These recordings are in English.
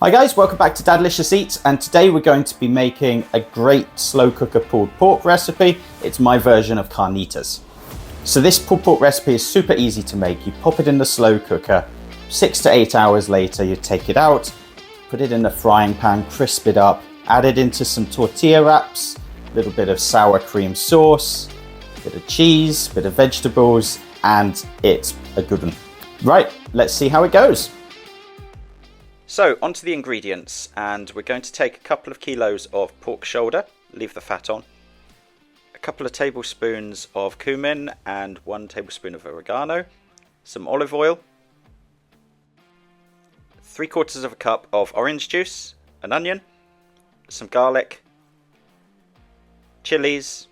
Hi guys, welcome back to Dadlicious Eats, and today we're going to be making a great slow cooker pulled pork recipe. It's my version of carnitas. So this pulled pork recipe is super easy to make. You pop it in the slow cooker, 6 to 8 hours later you take it out, put it in the frying pan, crisp it up, add it into some tortilla wraps, a little bit of sour cream sauce, a bit of cheese, a bit of vegetables, and it's a good one. Right, let's see how it goes. So, onto the ingredients, and we're going to take a couple of kilos of pork shoulder, leave the fat on, a couple of tablespoons of cumin and 1 tablespoon of oregano, some olive oil, 3/4 of a cup of orange juice, an onion, some garlic, chilies,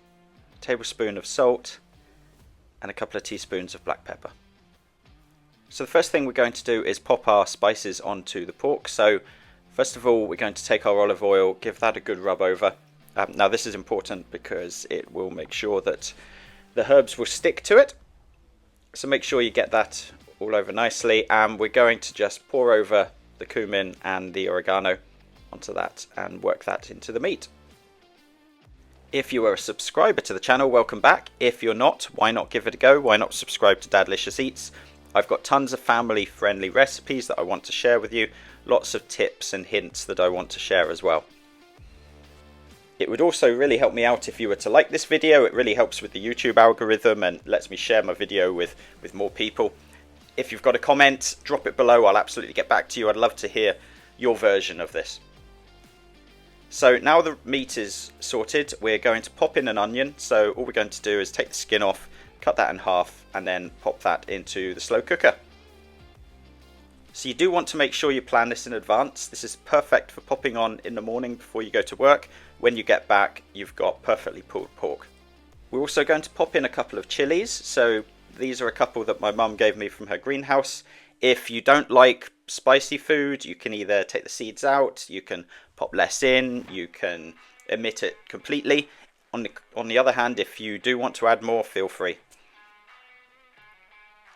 a tablespoon of salt, and a couple of teaspoons of black pepper. So the first thing we're going to do is pop our spices onto the pork. So first of all, we're going to take our olive oil, give that a good rub over. Now this is important because it will make sure that the herbs will stick to it. So make sure you get that all over nicely, and we're going to just pour over the cumin and the oregano onto that and work that into the meat. If you are a subscriber to the channel, welcome back. If you're not, why not give it a go? Why not subscribe to Dadlicious Eats? I've got tons of family-friendly recipes that I want to share with you, lots of tips and hints that I want to share as well. It would also really help me out if you were to like this video. It really helps with the YouTube algorithm and lets me share my video with more people. If you've got a comment, drop it below. I'll absolutely get back to you. I'd love to hear your version of this. So now the meat is sorted, we're going to pop in an onion. So all we're going to do is take the skin off, cut that in half, and then pop that into the slow cooker. So you do want to make sure you plan this in advance. This is perfect for popping on in the morning before you go to work. When you get back, you've got perfectly pulled pork. We're also going to pop in a couple of chilies. So these are a couple that my mum gave me from her greenhouse. If you don't like spicy food, you can either take the seeds out, you can pop less in, you can omit it completely. On the other hand, if you do want to add more, feel free.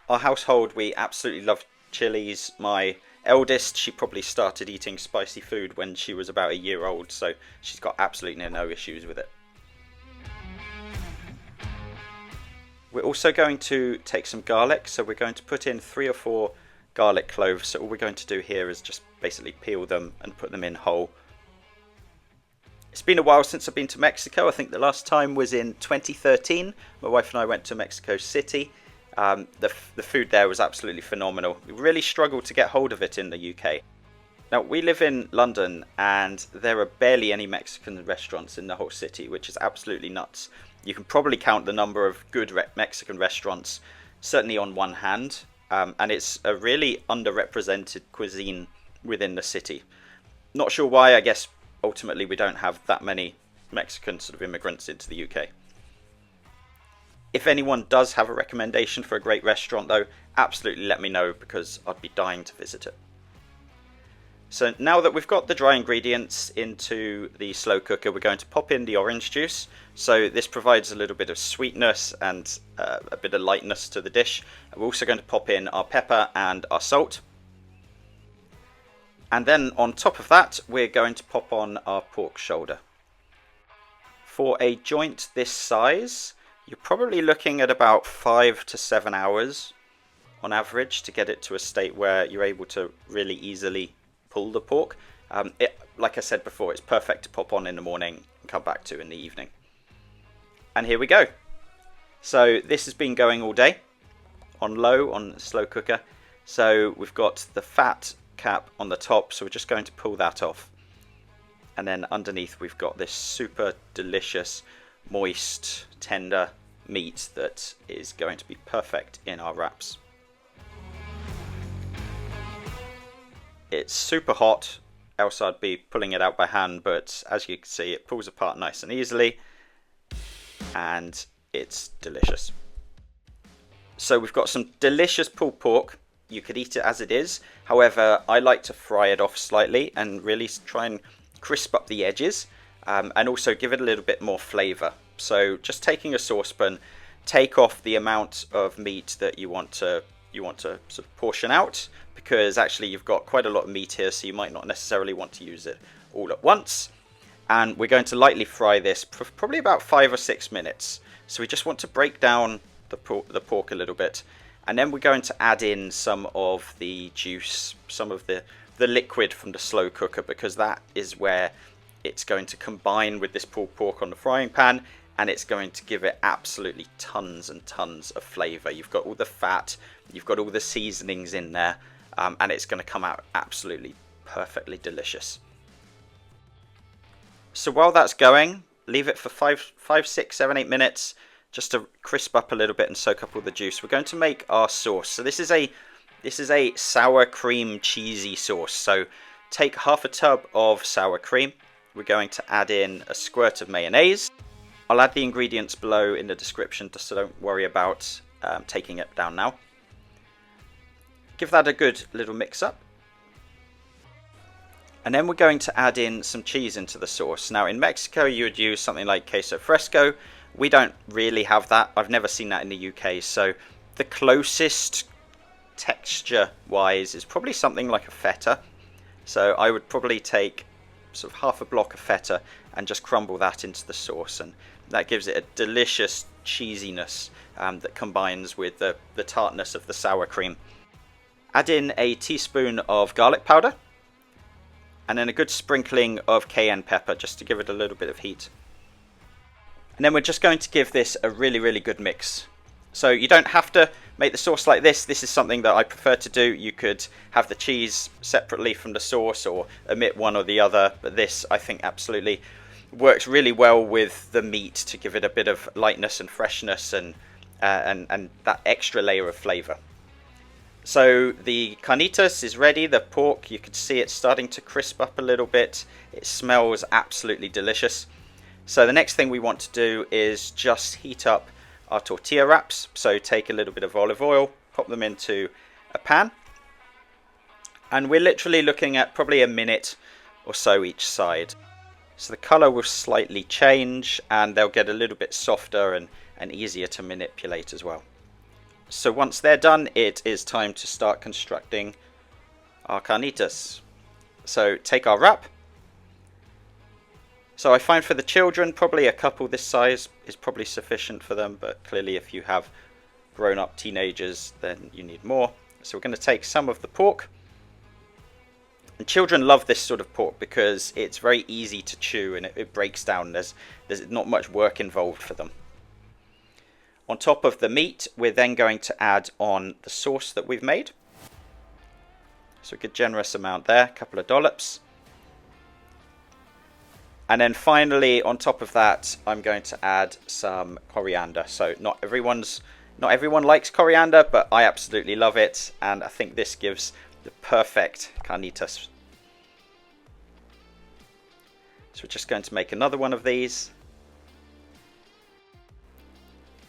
Our household, we absolutely love chilies. My eldest, she probably started eating spicy food when she was about a year old, so she's got absolutely no issues with it. We're also going to take some garlic, so we're going to put in 3 or 4 garlic cloves. So all we're going to do here is just basically peel them and put them in whole. It's been a while since I've been to Mexico. I think the last time was in 2013. My wife and I went to Mexico City. The food there was absolutely phenomenal. We really struggled to get hold of it in the UK. Now, we live in London and there are barely any Mexican restaurants in the whole city, which is absolutely nuts. You can probably count the number of good Mexican restaurants, certainly on one hand, and it's a really underrepresented cuisine within the city. Not sure why. I guess ultimately we don't have that many Mexican sort of immigrants into the UK. If anyone does have a recommendation for a great restaurant though, absolutely let me know, because I'd be dying to visit it. So now that we've got the dry ingredients into the slow cooker, we're going to pop in the orange juice. So this provides a little bit of sweetness and a bit of lightness to the dish. We're also going to pop in our pepper and our salt. And then on top of that, we're going to pop on our pork shoulder. For a joint this size, you're probably looking at about 5 to 7 hours on average to get it to a state where you're able to really easily pull the pork. Like I said before, it's perfect to pop on in the morning and come back to in the evening. And here we go. So this has been going all day on low, on slow cooker. So we've got the fat cap on the top, so we're just going to pull that off. And then underneath we've got this super delicious, moist, tender meat that is going to be perfect in our wraps. It's super hot, else I'd be pulling it out by hand, but as you can see, it pulls apart nice and easily, and it's delicious. So we've got some delicious pulled pork. You could eat it as it is. However, I like to fry it off slightly and really try and crisp up the edges, and also give it a little bit more flavour. So just taking a saucepan, take off the amount of meat that you want to you want to sort of portion out, because actually you've got quite a lot of meat here, so you might not necessarily want to use it all at once. And we're going to lightly fry this for probably about 5 or 6 minutes. So we just want to break down the pork a little bit, and then we're going to add in some of the juice, some of the liquid from the slow cooker, because that is where it's going to combine with this pulled pork on the frying pan, and it's going to give it absolutely tons and tons of flavor. You've got all the fat, you've got all the seasonings in there, and it's going to come out absolutely perfectly delicious. So while that's going, leave it for 5, 6, 7, 8 minutes just to crisp up a little bit and soak up all the juice. We're going to make our sauce. So this is a sour cream cheesy sauce. So take half a tub of sour cream. We're going to add in a squirt of mayonnaise. I'll add the ingredients below in the description, just so don't worry about taking it down now. Give that a good little mix up. And then we're going to add in some cheese into the sauce. Now in Mexico you would use something like queso fresco. We don't really have that. I've never seen that in the UK. So the closest texture wise is probably something like a feta. So I would probably take sort of half a block of feta and just crumble that into the sauce, and that gives it a delicious cheesiness that combines with the tartness of the sour cream. Add in a teaspoon of garlic powder and then a good sprinkling of cayenne pepper just to give it a little bit of heat. And then we're just going to give this a really good mix. So you don't have to make the sauce like this. This is something that I prefer to do. You could have the cheese separately from the sauce or omit one or the other, but this I think absolutely works really well with the meat to give it a bit of lightness and freshness and that extra layer of flavor. So the carnitas is ready. The pork, you can see it starting to crisp up a little bit. It smells absolutely delicious. So the next thing we want to do is just heat up our tortilla wraps. So take a little bit of olive oil, pop them into a pan, and we're literally looking at probably a minute or so each side. So the color will slightly change and they'll get a little bit softer and easier to manipulate as well. So once they're done, it is time to start constructing our carnitas. So take our wrap. So I find for the children, probably a couple this size is probably sufficient for them, but clearly if you have grown-up teenagers, then you need more. So we're going to take some of the pork. And children love this sort of pork because it's very easy to chew and it breaks down. There's not much work involved for them. On top of the meat, we're then going to add on the sauce that we've made. So a good generous amount there, a couple of dollops. And then finally, on top of that, I'm going to add some coriander. So not everyone likes coriander, but I absolutely love it. And I think this gives the perfect carnitas. So we're just going to make another one of these.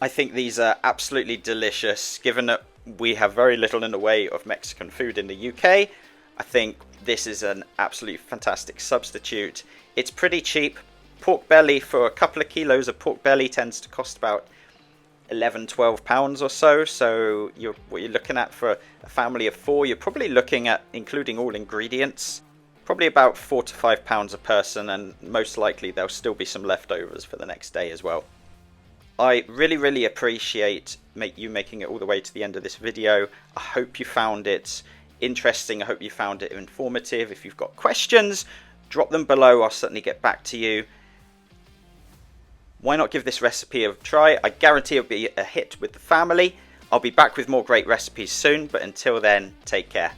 I think these are absolutely delicious. Given that we have very little in the way of Mexican food in the UK, I think this is an absolutely fantastic substitute. It's pretty cheap. Pork belly, for a couple of kilos of pork belly, tends to cost about £11-12 or so. So what you're looking at for a family of 4, you're probably looking at, including all ingredients, probably about £4 to £5 a person, and most likely there'll still be some leftovers for the next day as well. I really appreciate you making it all the way to the end of this video. I hope you found it interesting. I hope you found it informative. If you've got questions, drop them below. I'll certainly get back to you. Why not give this recipe a try? I guarantee it'll be a hit with the family. I'll be back with more great recipes soon, but until then, take care.